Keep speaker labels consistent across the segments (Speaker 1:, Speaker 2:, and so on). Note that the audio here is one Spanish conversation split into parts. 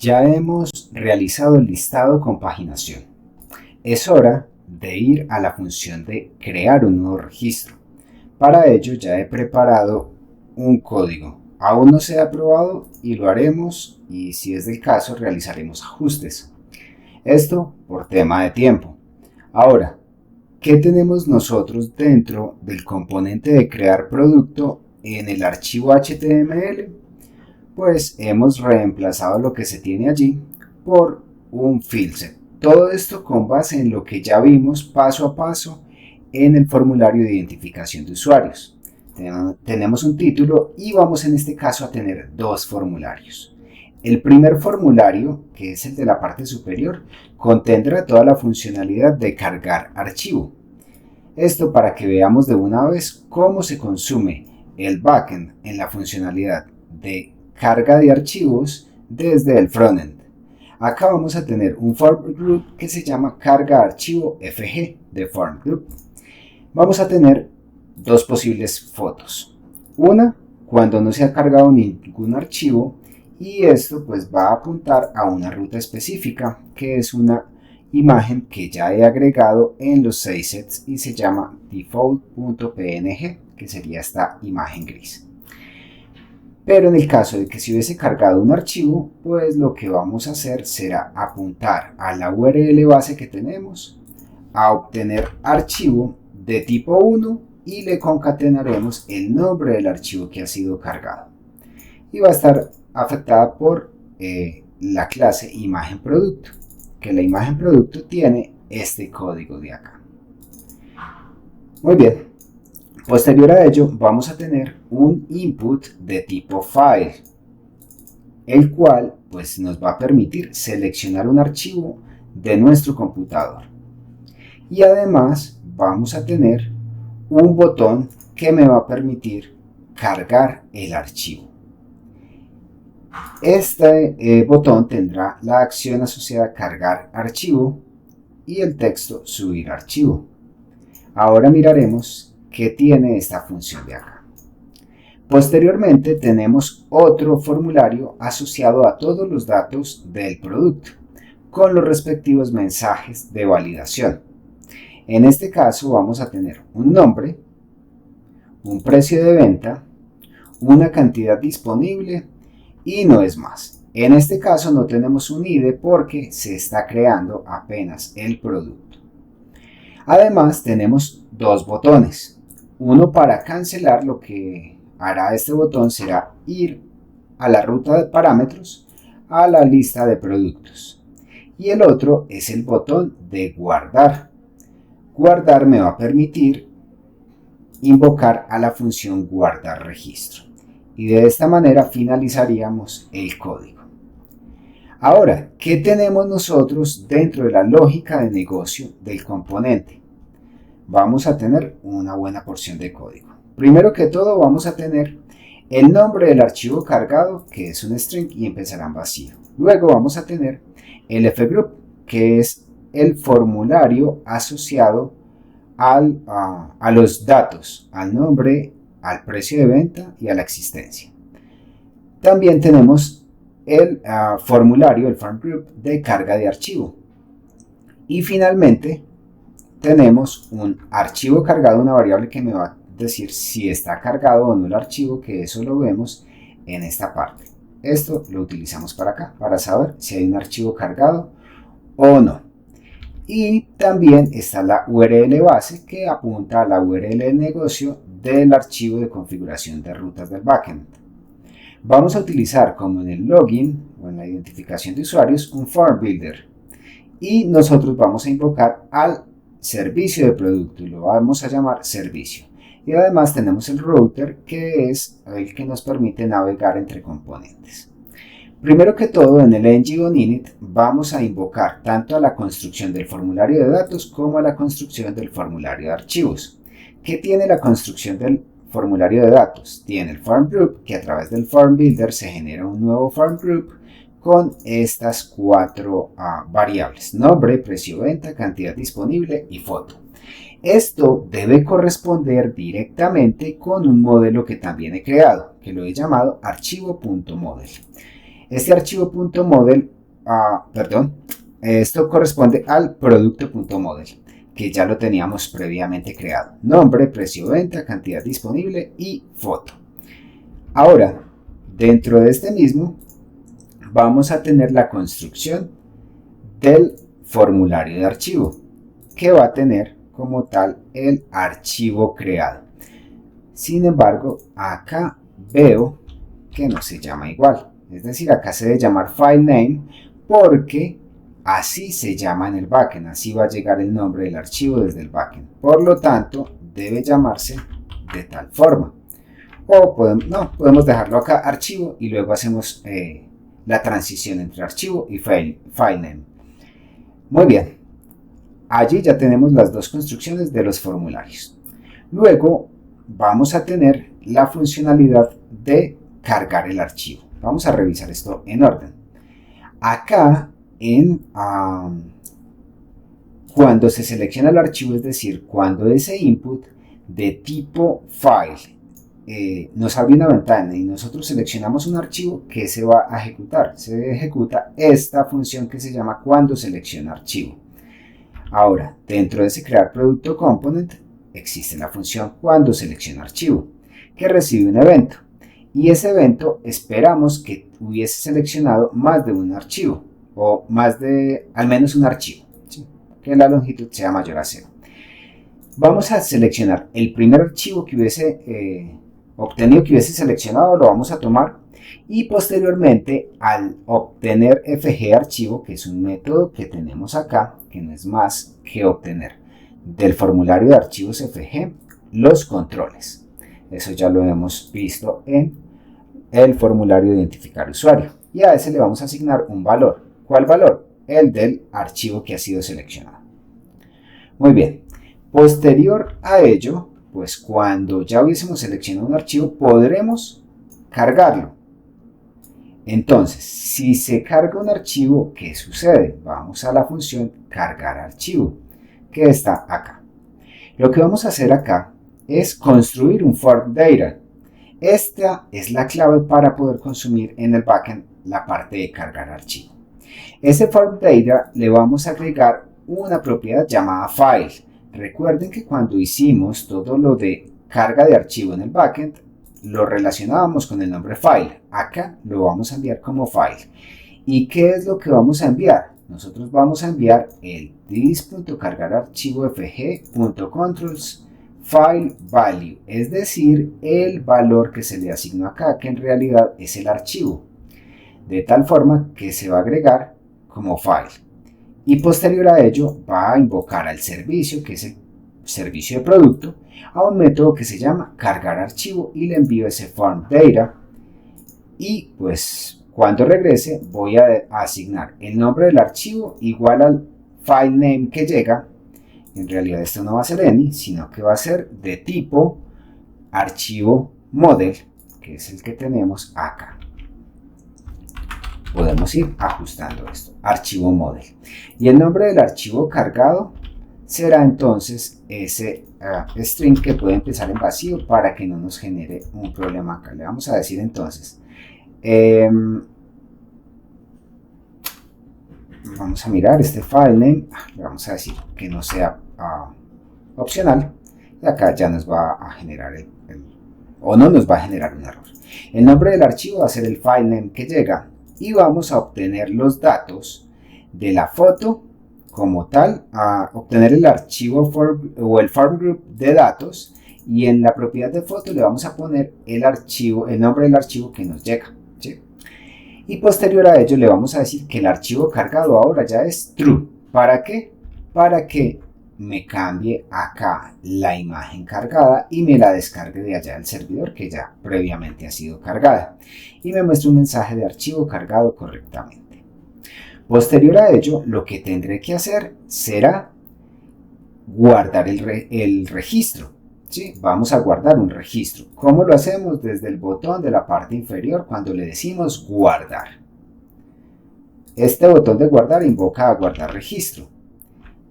Speaker 1: Ya hemos realizado el listado con paginación. Es hora de ir a la función de crear un nuevo registro. Para ello ya he preparado un código. Aún no se ha probado y lo haremos, y si es del caso realizaremos ajustes. Esto por tema de tiempo. Ahora, ¿qué tenemos nosotros dentro del componente de crear producto en el archivo HTML? Pues hemos reemplazado lo que se tiene allí por un filset. Todo esto con base en lo que ya vimos paso a paso en el formulario de identificación de usuarios. Tenemos un título y vamos en este caso a tener dos formularios. El primer formulario, que es el de la parte superior, contendrá toda la funcionalidad de cargar archivo. Esto para que veamos de una vez cómo se consume el backend en la funcionalidad de carga de archivos desde el frontend. Acá vamos a tener un form group que se llama carga archivo FG de form group. Vamos a tener dos posibles fotos. Una, cuando no se ha cargado ningún archivo, y esto pues va a apuntar a una ruta específica, que es una imagen que ya he agregado en los 6 sets y se llama default.png, que sería esta imagen gris. Pero en el caso de que se hubiese cargado un archivo, pues lo que vamos a hacer será apuntar a la URL base que tenemos, a obtener archivo de tipo 1 y le concatenaremos el nombre del archivo que ha sido cargado. Y va a estar afectada por la clase imagen producto, que la imagen producto tiene este código de acá. Muy bien. Posterior a ello vamos a tener un input de tipo file, el cual pues nos va a permitir seleccionar un archivo de nuestro computador. Y además vamos a tener un botón que me va a permitir cargar el archivo. Este botón tendrá la acción asociada cargar archivo y el texto subir archivo. Ahora miraremos que tiene esta función de acá. Posteriormente tenemos otro formulario asociado a todos los datos del producto, con los respectivos mensajes de validación. En este caso vamos a tener un nombre, un precio de venta, una cantidad disponible y no es más. En este caso no tenemos un ID porque se está creando apenas el producto. Además tenemos dos botones. Uno para cancelar. Lo que hará este botón será ir a la ruta de parámetros, a la lista de productos. Y el otro es el botón de guardar. Guardar me va a permitir invocar a la función guardar registro. Y de esta manera finalizaríamos el código. Ahora, ¿qué tenemos nosotros dentro de la lógica de negocio del componente? Vamos a tener una buena porción de código. Primero que todo vamos a tener el nombre del archivo cargado, que es un string y empezará en vacío. Luego vamos a tener el fgroup, que es el formulario asociado a los datos, al nombre, al precio de venta y a la existencia. También tenemos el formulario, el form group de carga de archivo. Y finalmente tenemos un archivo cargado, una variable que me va a decir si está cargado o no el archivo, que eso lo vemos en esta parte. Esto lo utilizamos para acá, para saber si hay un archivo cargado o no. Y también está la URL base, que apunta a la URL de negocio del archivo de configuración de rutas del backend. Vamos a utilizar, como en el login o en la identificación de usuarios, un form builder. Y nosotros vamos a invocar al servicio de producto y lo vamos a llamar servicio. Y además tenemos el router, que es el que nos permite navegar entre componentes. Primero que todo, en el ng-init vamos a invocar tanto a la construcción del formulario de datos como a la construcción del formulario de archivos. ¿Qué tiene la construcción del formulario de datos? Tiene el form group, que a través del form builder se genera un nuevo form group con estas cuatro variables: nombre, precio, venta, cantidad disponible y foto. Esto debe corresponder directamente con un modelo que también he creado, que lo he llamado archivo.model. Este archivo .model, esto corresponde al producto.model, que ya lo teníamos previamente creado. Nombre, precio, venta, cantidad disponible y foto. Ahora, dentro de este mismo, vamos a tener la construcción del formulario de archivo, que va a tener como tal el archivo creado. Sin embargo, acá veo que no se llama igual. Es decir, acá se debe llamar file name porque así se llama en el backend. Así va a llegar el nombre del archivo desde el backend. Por lo tanto, debe llamarse de tal forma. O podemos dejarlo acá archivo y luego hacemos la transición entre archivo y file name. Muy bien. Allí ya tenemos las dos construcciones de los formularios. Luego vamos a tener la funcionalidad de cargar el archivo. Vamos a revisar esto en orden. Acá, cuando se selecciona el archivo, es decir, cuando ese input de tipo file nos abre una ventana y nosotros seleccionamos un archivo, ¿qué se va a ejecutar? Se ejecuta esta función que se llama cuando selecciona archivo. Ahora, dentro de ese crear producto component, existe la función cuando selecciona archivo, que recibe un evento. Y ese evento esperamos que hubiese seleccionado más de un archivo, o al menos un archivo, ¿sí? Que la longitud sea mayor a 0. Vamos a seleccionar el primer archivo que hubiese obtenido, que hubiese seleccionado, lo vamos a tomar. Y posteriormente, al obtener fg archivo, que es un método que tenemos acá, que no es más que obtener del formulario de archivos fg los controles. Eso ya lo hemos visto en el formulario de identificar usuario. Y a ese le vamos a asignar un valor. ¿Cuál valor? El del archivo que ha sido seleccionado. Muy bien. Posterior a ello, pues cuando ya hubiésemos seleccionado un archivo, podremos cargarlo. Entonces, si se carga un archivo, ¿qué sucede? Vamos a la función cargar archivo, que está acá. Lo que vamos a hacer acá es construir un form data. Esta es la clave para poder consumir en el backend la parte de cargar archivo. Ese form data le vamos a agregar una propiedad llamada file. Recuerden que cuando hicimos todo lo de carga de archivo en el backend, lo relacionábamos con el nombre file. Acá lo vamos a enviar como file. ¿Y qué es lo que vamos a enviar? Nosotros vamos a enviar el this.cargararchivo.fg.controls file value, es decir, el valor que se le asignó acá, que en realidad es el archivo, de tal forma que se va a agregar como file. Y posterior a ello va a invocar al servicio, que es el servicio de producto, a un método que se llama cargar archivo y le envío ese form data. Y pues cuando regrese voy a asignar el nombre del archivo igual al file name que llega. En realidad esto no va a ser any, sino que va a ser de tipo archivo model, que es el que tenemos acá. Podemos ir ajustando esto, archivo model. Y el nombre del archivo cargado será entonces ese string que puede empezar en vacío para que no nos genere un problema acá. Le vamos a decir entonces, vamos a mirar este file name, le vamos a decir que no sea opcional, y acá ya nos va a generar o no nos va a generar un error. El nombre del archivo va a ser el file name que llega y vamos a obtener los datos de la foto como tal, a obtener el archivo o el form group de datos, y en la propiedad de foto le vamos a poner el nombre del archivo que nos llega, ¿sí? Y posterior a ello le vamos a decir que el archivo cargado ahora ya es true. ¿Para qué? Para que me cambie acá la imagen cargada y me la descargue de allá del servidor que ya previamente ha sido cargada y me muestre un mensaje de archivo cargado correctamente. Posterior a ello, lo que tendré que hacer será guardar el registro, ¿sí? Vamos a guardar un registro. ¿Cómo lo hacemos? Desde el botón de la parte inferior cuando le decimos guardar. Este botón de guardar invoca a guardar registro.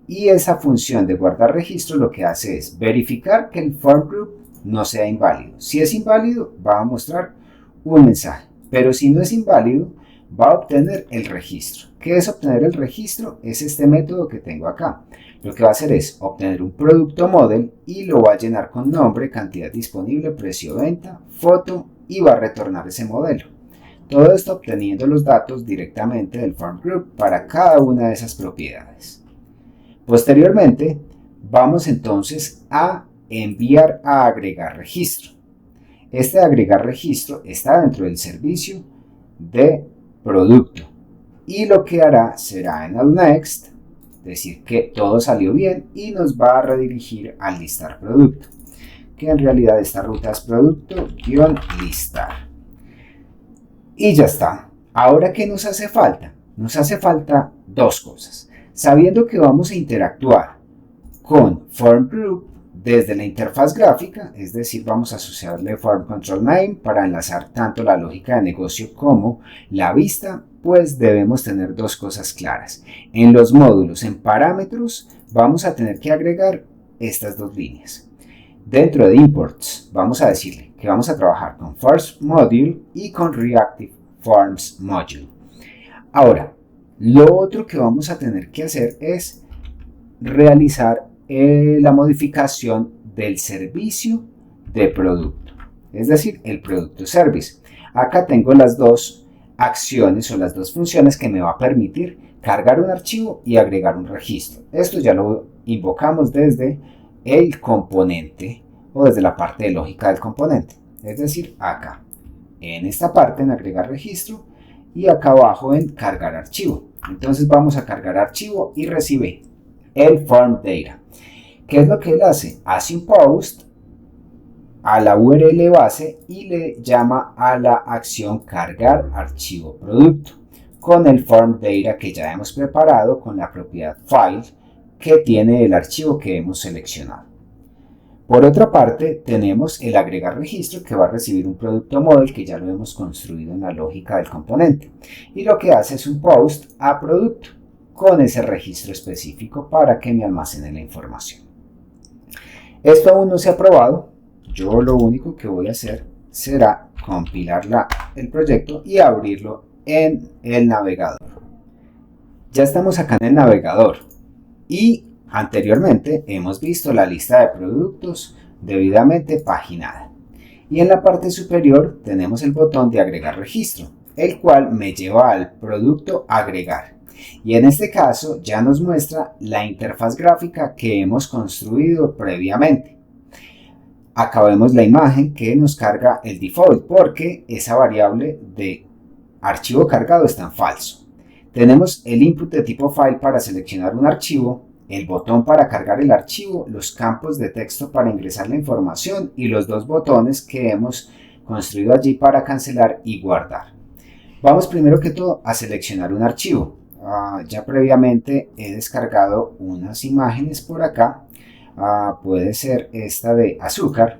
Speaker 1: Y esa función de guardar registro lo que hace es verificar que el form group no sea inválido. Si es inválido, va a mostrar un mensaje. Pero si no es inválido, va a obtener el registro. ¿Qué es obtener el registro? Es este método que tengo acá. Lo que va a hacer es obtener un producto model y lo va a llenar con nombre, cantidad disponible, precio de venta, foto y va a retornar ese modelo. Todo esto obteniendo los datos directamente del Form Group para cada una de esas propiedades. Posteriormente, vamos entonces a enviar a agregar registro. Este agregar registro está dentro del servicio de producto y lo que hará será en el next decir que todo salió bien y nos va a redirigir al listar producto, que en realidad esta ruta es producto-listar. Y ya está. Ahora, ¿qué nos hace falta? Nos hace falta dos cosas. Sabiendo que vamos a interactuar con Form Group desde la interfaz gráfica, es decir, vamos a asociarle Form Control Name para enlazar tanto la lógica de negocio como la vista, pues debemos tener dos cosas claras. En los módulos, en parámetros, vamos a tener que agregar estas dos líneas. Dentro de imports, vamos a decirle que vamos a trabajar con Forms Module y con Reactive Forms Module. Ahora, lo otro que vamos a tener que hacer es realizar la modificación del servicio de producto, es decir, el producto service. Acá tengo las dos acciones o las dos funciones que me va a permitir cargar un archivo y agregar un registro. Esto ya lo invocamos desde el componente o desde la parte de lógica del componente, es decir, acá en esta parte en agregar registro y acá abajo en cargar archivo. Entonces vamos a cargar archivo y recibe el form data. ¿Qué es lo que él hace? Hace un post a la URL base y le llama a la acción cargar archivo producto con el form data que ya hemos preparado con la propiedad file que tiene el archivo que hemos seleccionado. Por otra parte, tenemos el agregar registro que va a recibir un producto model que ya lo hemos construido en la lógica del componente y lo que hace es un post a producto con ese registro específico para que me almacene la información. Esto aún no se ha probado. Yo lo único que voy a hacer será compilar el proyecto y abrirlo en el navegador. Ya estamos acá en el navegador y anteriormente hemos visto la lista de productos debidamente paginada. Y en la parte superior tenemos el botón de agregar registro, el cual me lleva al producto agregar. Y en este caso ya nos muestra la interfaz gráfica que hemos construido previamente. Acá vemos la imagen que nos carga el default porque esa variable de archivo cargado está en falso. Tenemos el input de tipo file para seleccionar un archivo, el botón para cargar el archivo, los campos de texto para ingresar la información y los dos botones que hemos construido allí para cancelar y guardar. Vamos primero que todo a seleccionar un archivo. Ya previamente he descargado unas imágenes por acá, puede ser esta de azúcar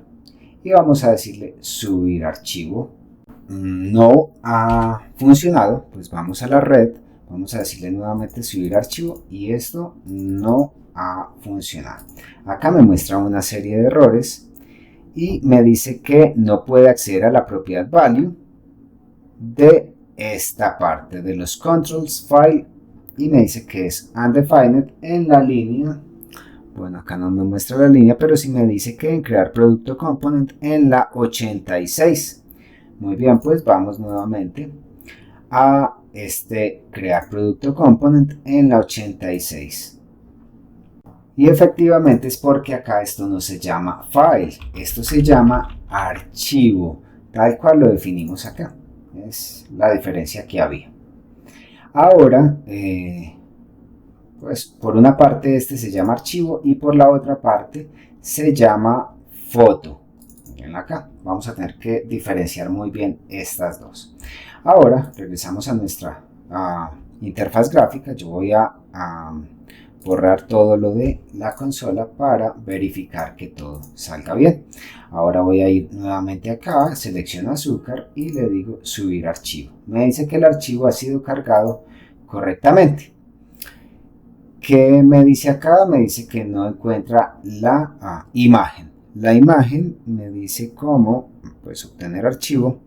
Speaker 1: y vamos a decirle subir archivo. No ha funcionado, pues vamos a la red, vamos a decirle nuevamente subir archivo y esto no ha funcionado. Acá me muestra una serie de errores y me dice que no puede acceder a la propiedad value de esta parte de los controls file y me dice que es undefined en la línea. Bueno, acá no me muestra la línea, pero sí me dice que en crear producto component en la 86. Muy bien, pues vamos nuevamente a crear producto component en la 86. Y efectivamente es porque acá esto no se llama file, esto se llama archivo, tal cual lo definimos acá. Es la diferencia que había. Ahora, pues por una parte este se llama archivo y por la otra parte se llama foto. Miren acá, vamos a tener que diferenciar muy bien estas dos. Ahora regresamos a nuestra interfaz gráfica. Yo voy a borrar todo lo de la consola para verificar que todo salga bien. Ahora voy a ir nuevamente acá, selecciono azúcar y le digo subir archivo. Me dice que el archivo ha sido cargado correctamente. ¿Qué me dice acá? Me dice que no encuentra la imagen. La imagen me dice cómo pues, obtener archivo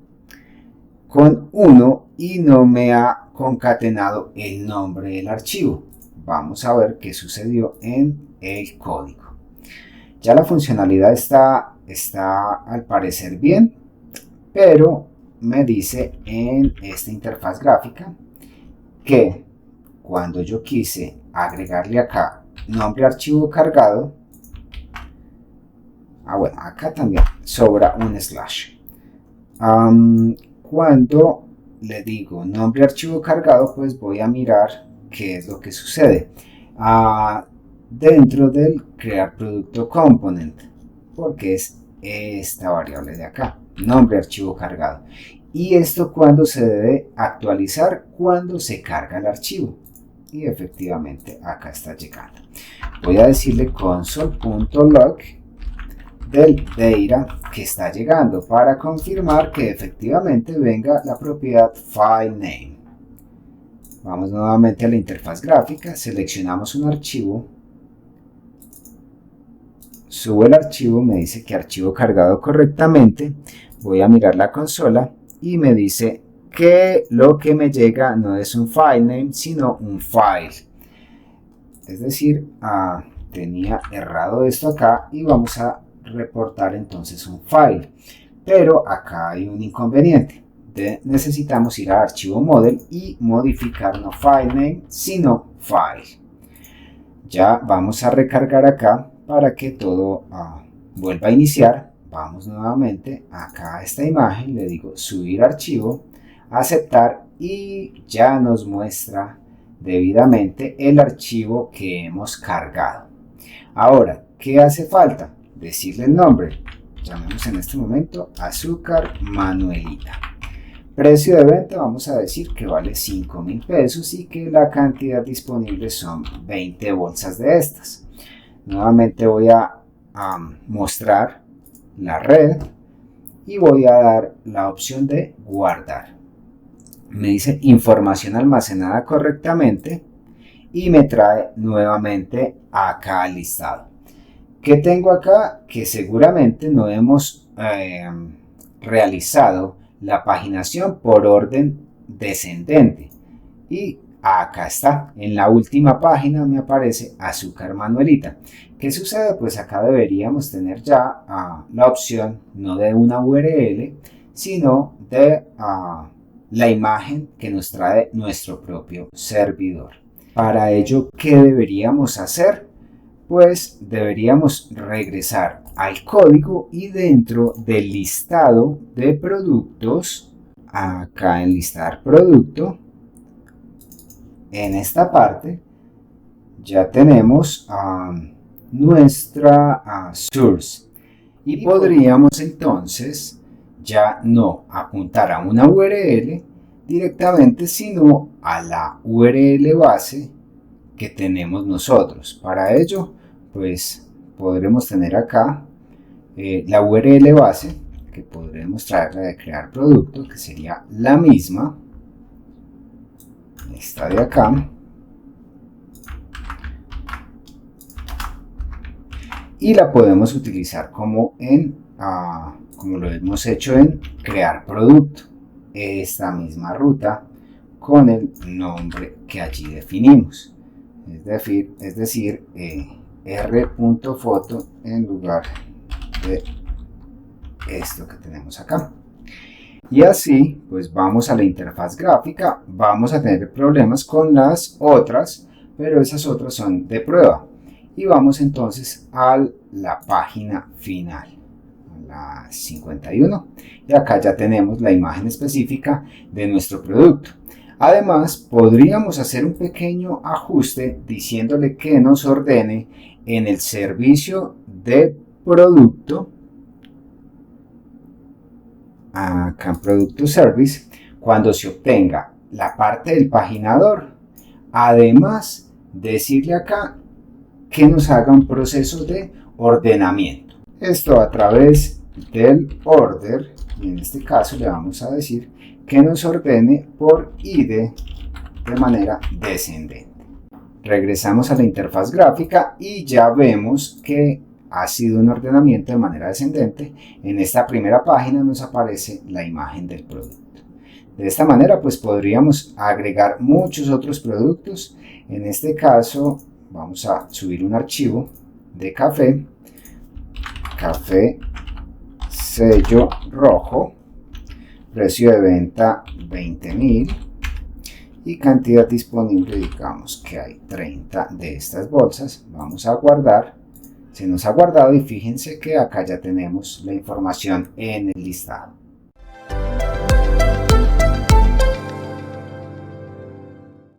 Speaker 1: con 1 y no me ha concatenado el nombre del archivo. Vamos a ver qué sucedió en el código. Ya la funcionalidad está al parecer bien, pero me dice en esta interfaz gráfica que cuando yo quise agregarle acá nombre archivo cargado, bueno, acá también sobra un slash. Cuando le digo nombre archivo cargado, pues voy a mirar qué es lo que sucede dentro del crear producto component, porque es esta variable de acá, nombre archivo cargado. Y esto cuando se debe actualizar, cuando se carga el archivo. Y efectivamente acá está llegando. Voy a decirle console.log del data que está llegando para confirmar que efectivamente venga la propiedad filename. Vamos nuevamente a la interfaz gráfica, seleccionamos un archivo, subo el archivo, me dice que archivo cargado correctamente, voy a mirar la consola y me dice que lo que me llega no es un filename sino un file. Es decir, tenía errado esto acá y vamos a reportar entonces un file. Pero acá hay un inconveniente. Necesitamos ir a archivo model y modificar no filename sino file. Ya vamos a recargar acá para que todo vuelva a iniciar. Vamos nuevamente acá a esta imagen, le digo subir archivo, aceptar y ya nos muestra debidamente el archivo que hemos cargado. Ahora, ¿qué hace falta? Decirle el nombre. Llamemos en este momento azúcar Manuelita. Precio de venta vamos a decir que vale 5.000 pesos y que la cantidad disponible son 20 bolsas de estas. Nuevamente voy a mostrar la red y voy a dar la opción de guardar. Me dice información almacenada correctamente y me trae nuevamente acá al listado. ¿Qué tengo acá? Que seguramente no hemos realizado la paginación por orden descendente. Y acá está, en la última página me aparece azúcar Manuelita. ¿Qué sucede? Pues acá deberíamos tener ya la opción no de una URL, sino de la imagen que nos trae nuestro propio servidor. Para ello, ¿qué deberíamos hacer? Pues deberíamos regresar al código y dentro del listado de productos, acá en listar producto, en esta parte ya tenemos nuestra source y podríamos entonces ya no apuntar a una URL directamente, sino a la URL base que tenemos nosotros. Para ello, pues podremos tener acá la URL base, que podremos traerla de crear producto, que sería la misma, esta de acá, y la podemos utilizar como lo hemos hecho en crear producto, esta misma ruta con el nombre que allí definimos, es decir r.photo en lugar de esto que tenemos acá. Y así pues vamos a la interfaz gráfica, vamos a tener problemas con las otras, pero esas otras son de prueba. Y vamos entonces a la página final, la 51, y acá ya tenemos la imagen específica de nuestro producto. Además, podríamos hacer un pequeño ajuste diciéndole que nos ordene en el servicio de producto, acá en Producto Service, cuando se obtenga la parte del paginador, además decirle acá que nos haga un proceso de ordenamiento. Esto a través del order, y en este caso le vamos a decir que nos ordene por ID de manera descendente. Regresamos a la interfaz gráfica y ya vemos que ha sido un ordenamiento de manera descendente. En esta primera página nos aparece la imagen del producto. De esta manera pues podríamos agregar muchos otros productos. En este caso vamos a subir un archivo de café, café sello rojo, precio de venta 20.000 y cantidad disponible, digamos que hay 30 de estas bolsas. Vamos a guardar. Se nos ha guardado y fíjense que acá ya tenemos la información en el listado.